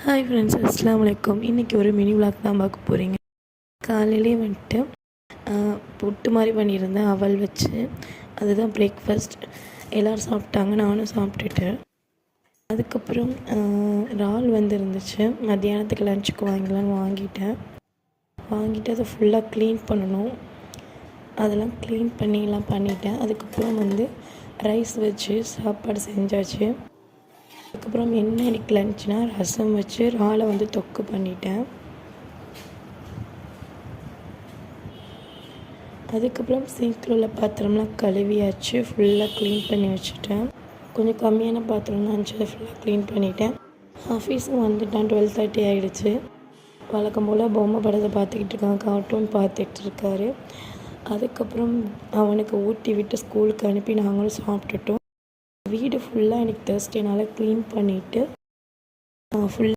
Hi friends, அஸ்ஸலாமு அலைக்கும். இன்றைக்கி ஒரு மினி விளாக் தான் பார்க்க போகிறீங்க. காலையிலே வந்துட்டு புட்டு மாதிரி பண்ணியிருந்தேன் அவல் வச்சு. அதுதான் பிரேக்ஃபாஸ்ட். எல்லோரும் சாப்பிட்டாங்க, நானும் சாப்பிட்டுட்டேன். அதுக்கப்புறம் இறால் இருந்துச்சு. மத்தியானத்துக்கு லஞ்சுக்கு வாங்கிட்டு அதை ஃபுல்லாக க்ளீன் பண்ணணும். அதெல்லாம் க்ளீன் பண்ணிட்டேன். அதுக்கப்புறம் ரைஸ் வச்சு சாப்பாடு செஞ்சாச்சு. அதுக்கப்புறம் என்ன எனக்கு லஞ்சுனா ரசம் வச்சு இறாலை தொக்கு பண்ணிட்டேன். அதுக்கப்புறம் சிங்கில் உள்ள பாத்திரம்லாம் கழுவியாச்சு, ஃபுல்லாக க்ளீன் பண்ணி வச்சுட்டேன். கொஞ்சம் கம்மியான பாத்திரம் தான் இருந்துச்சு, அதை ஃபுல்லாக க்ளீன் பண்ணிட்டேன். ஆஃபீஸும் வந்துட்டான். 12:30 ஆகிடுச்சு. வழக்கம் போல் பொம்மை படத்தை பார்த்துக்கிட்டு இருக்கான், கார்ட்டூன் பார்த்துக்கிட்டு இருக்காரு. அதுக்கப்புறம் அவனுக்கு ஊட்டி விட்டு ஸ்கூலுக்கு அனுப்பி நாங்களும் சாப்பிட்டுட்டோம். வீடு ஃபுல்லாக எனக்கு தேர்ஸ்டேனால் க்ளீன் பண்ணிவிட்டு ஃபுல்